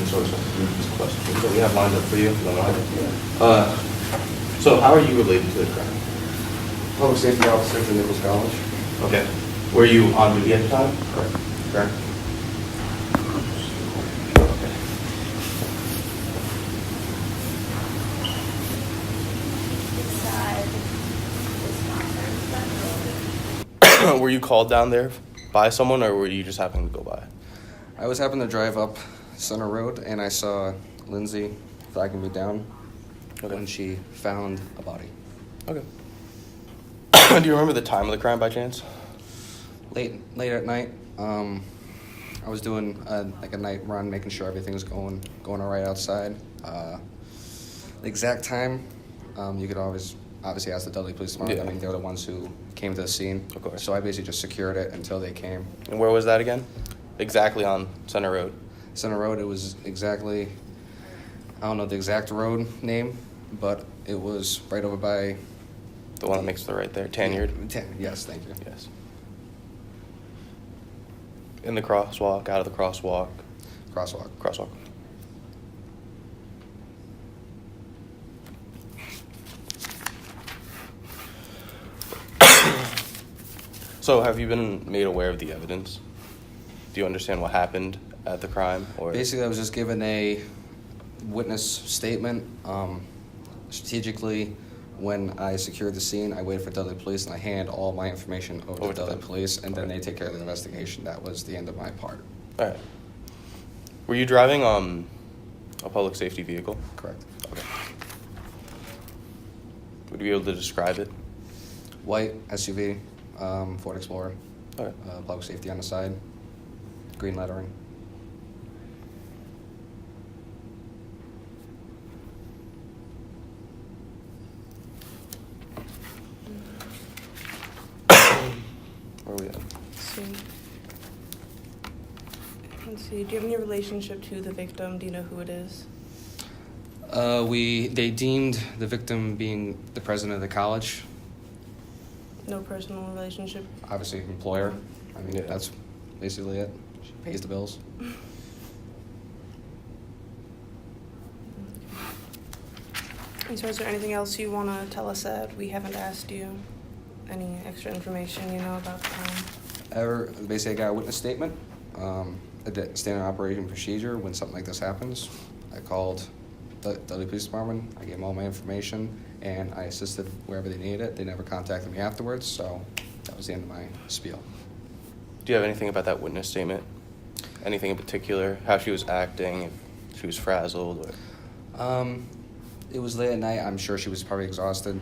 source of these questions that we have lined up for you. If you don't mind. So how are you related to the crime? Public safety officer for Nichols College. Okay. Were you on duty at the time? Correct. Correct. Were you called down there by someone, or were you just happening to go by? I was happening to drive up Center Road, and I saw Lindsay flagging me down when she found a body. Okay. Do you remember the time of the crime by chance? Late at night. I was doing like a night run, making sure everything was going all right outside. The exact time, you could always obviously ask the Dudley Police Department. Yeah. I mean, they were the ones who came to the scene. Of course. So I basically just secured it until they came. And where was that again? Exactly on Center Road. Center Road, it was exactly, I don't know the exact road name, but it was right over by... The one that makes the right there, Tanyard? Yes, thank you. Yes. In the crosswalk, out of the crosswalk. Crosswalk. Crosswalk. So have you been made aware of the evidence? Do you understand what happened at the crime? Or Basically, I was just given a witness statement. Strategically, when I secured the scene, I waited for Dudley Police, and I hand all my information over to Dudley Police, and then they take care of the investigation. That was the end of my part. All right. Were you driving a public safety vehicle? Correct. Okay. Would you be able to describe it? White SUV, Ford Explorer. Okay. Public safety on the side. Green lettering. Where are we at? Let's see. Do you have any relationship to the victim? Do you know who it is? They deemed the victim being the president of the college. No personal relationship? Obviously, employer. I mean, Yeah. that's basically it. She pays the bills. And so is there anything else you want to tell us that we haven't asked you? Any extra information you know about the crime? Basically, I got a witness statement, a standard operating procedure when something like this happens. I called the Dudley Police Department. I gave them all my information, and I assisted wherever they needed it. They never contacted me afterwards, so that was the end of my spiel. Do you have anything about that witness statement? Anything in particular? How she was acting? If she was frazzled? Or... It was late at night. I'm sure she was probably exhausted.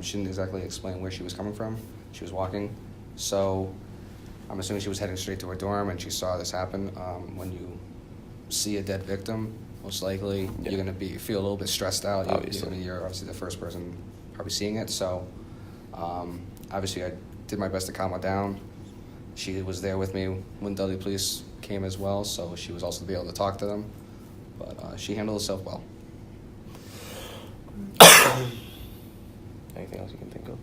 She didn't exactly explain where she was coming from. She was walking. So I'm assuming she was heading straight to her dorm, and she saw this happen. When you see a dead victim, most likely you're going to feel a little bit stressed out. Obviously. You're obviously the first person probably seeing it. So obviously I did my best to calm her down. She was there with me when Dudley Police came as well, so she was also to be able to talk to them. But she handled herself well. Anything else you can think of?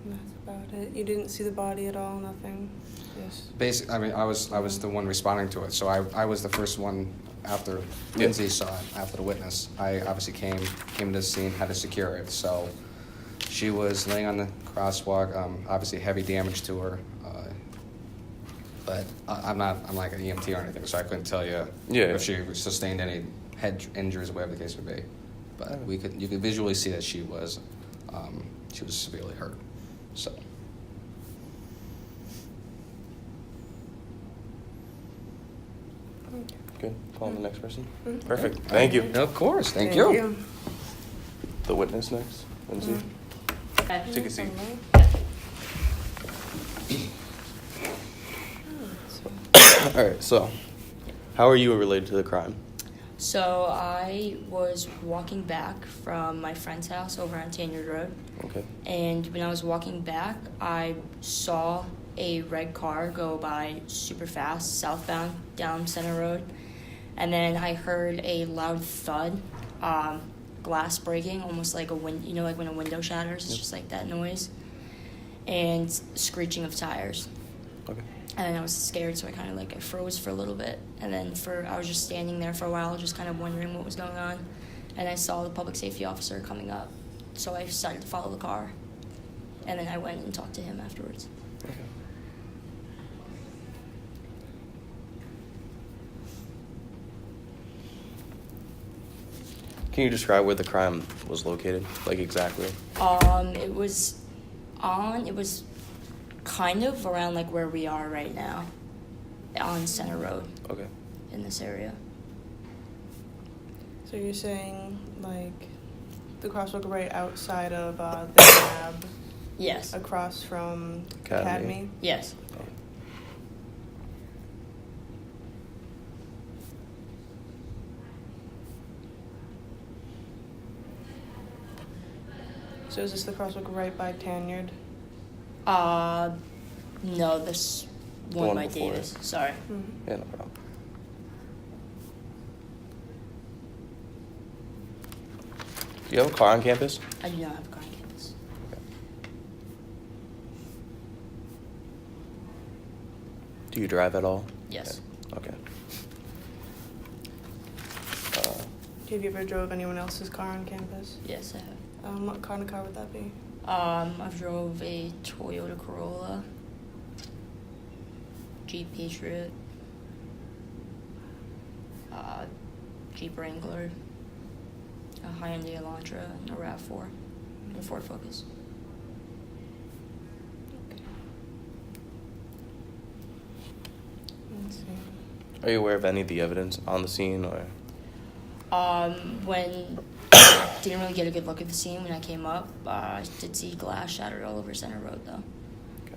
That's about it. You didn't see the body at all? Nothing? Yes. Basically, I mean, I was the one responding to it, so I was the first one after Lindsay saw it, after the witness. I obviously came to the scene, had to secure it, so she was laying on the crosswalk, obviously heavy damage to her, but I'm like an EMT or anything, so I couldn't tell you if she sustained any head injuries or whatever the case would be. But you could visually see that she was severely hurt. So. Good. Call on the next person. Mm-hmm. Perfect. Thank you. Of course. Thank you. The witness next. Lindsay. Mm-hmm. Take a seat. All right. So, how are you related to the crime? So I was walking back from my friend's house over on Tanyard Road. Okay. And when I was walking back, I saw a red car go by super fast, southbound, down Center Road. And then I heard a loud thud, glass breaking, almost like like when a window shatters, it's just like that noise. And screeching of tires. Okay. And then I was scared, so I kind of I froze for a little bit. And then I was just standing there for a while, just kind of wondering what was going on. And I saw the public safety officer coming up, so I decided to follow the car. And then I went and talked to him afterwards. Okay. Can you describe where the crime was located, like exactly? It was kind of around where we are right now, on Center Road Okay. in this area. So you're saying the crosswalk right outside of the lab, Yes. across from Academy. Academy? Yes. So is this the crosswalk right by Tanyard? No, this The one one by before Davis. it. Sorry. Yeah, no problem. Do you have a car on campus? I do not have a car on campus. Do you drive at all? Yes. Yeah. Okay. Have you ever drove anyone else's car on campus? Yes, I have. What kind of car would that be? I've drove a Toyota Corolla, Jeep Patriot, Jeep Wrangler, a Hyundai Elantra, and a RAV4, and a Ford Focus. Let's see. Are you aware of any of the evidence on the scene, or? When didn't really get a good look at the scene when I came up. I did see glass shattered all over Center Road, though. Okay.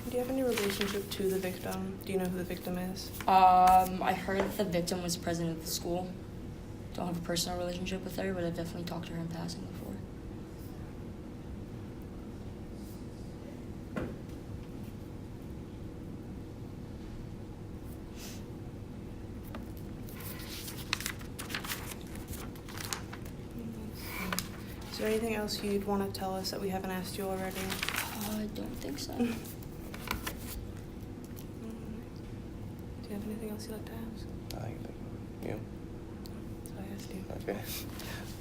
Do you have any relationship to the victim? Do you know who the victim is? I heard that the victim was president of the school. Don't have a personal relationship with her, but I've definitely talked to her in passing before. Is there anything else you'd want to tell us that we haven't asked you already? I don't think so. Do you have anything else you'd like to ask? I think you. So I asked you. Okay.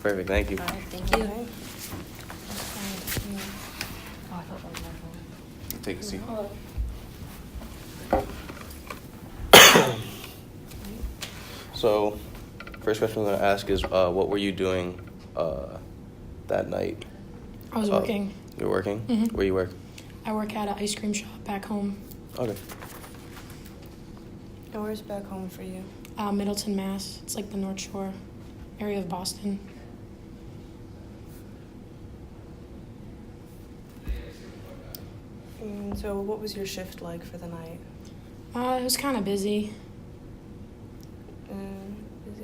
Perfect. Thank you. All right, thank you. Okay. Oh, I thought that was my phone. Take a seat. So, first question I'm going to ask is, what were you doing that night? I was working. You were working? Mhm. Where you work? I work at an ice cream shop back home, Okay. And where's back home for you? Middleton, Mass. It's like the North Shore area of Boston. And so what was your shift like for the night? It was kind of busy.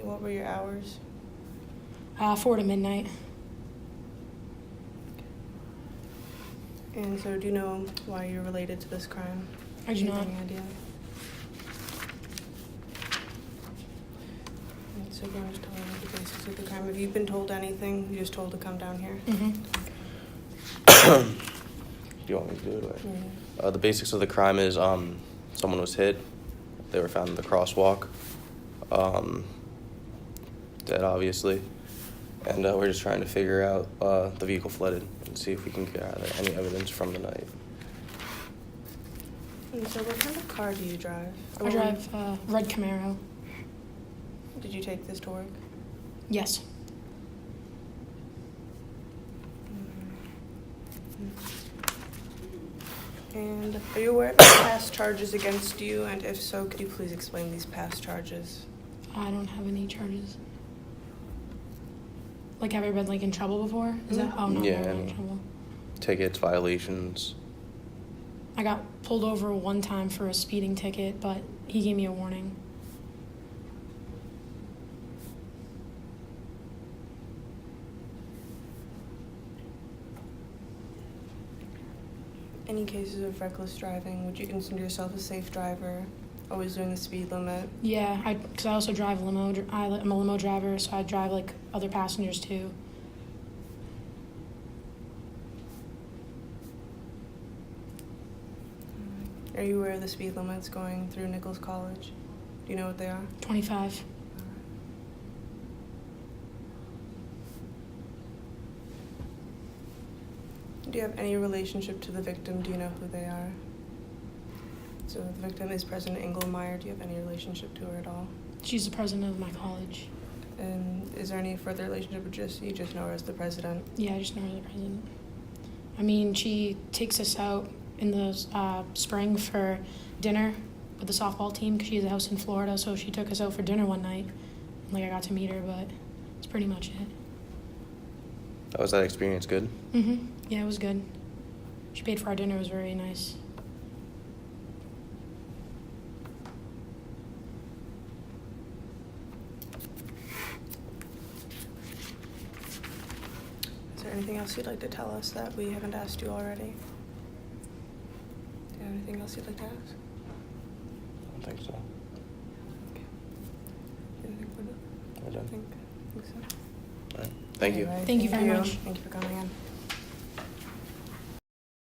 What were your hours? 4 to midnight. And so do you know why you're related to this crime? I do not. Any idea? And so you're just telling me the basics of the crime. Have you been told anything? You just told to come down here? Mm-hmm. Do you want me to do it? Or? Yeah. The basics of the crime is someone was hit. They were found in the crosswalk. Dead, obviously. And we're just trying to figure out the vehicle flooded and see if we can gather any evidence from the night. And so what kind of car do you drive? I drive red Camaro. Did you take this to work? Yes. And are you aware of any past charges against you? And if so, could you please explain these past charges? I don't have any charges. Like, have I been in trouble before? Is that? Oh no, Yeah, I'm not any- in trouble. Tickets, violations. I got pulled over one time for a speeding ticket, but he gave me a warning. Any cases of reckless driving? Would you consider yourself a safe driver? Always doing the speed limit? Yeah, because I also drive a limo. I'm a limo driver, so I drive other passengers too. Are you aware of the speed limits going through Nichols College? Do you know what they are? 25. Do you have any relationship to the victim? Do you know who they are? So the victim is President Engelmeyer. Do you have any relationship to her at all? She's the president of my college. And is there any further relationship, or just you just know her as the president? Yeah, I just know her the president. I mean, she takes us out in the spring for dinner with the softball team because she has a house in Florida. So she took us out for dinner one night. Like, I got to meet her, but that's pretty much it. How was that experience? Good? Yeah, it was good. She paid for our dinner. It was very nice. Is there anything else you'd like to tell us that we haven't asked you already? Do you have anything else you'd like to ask? I don't think so. Okay. Anything further? I don't. Think so. All right. Thank you. Alright, Thank you very much. Thank you for coming in.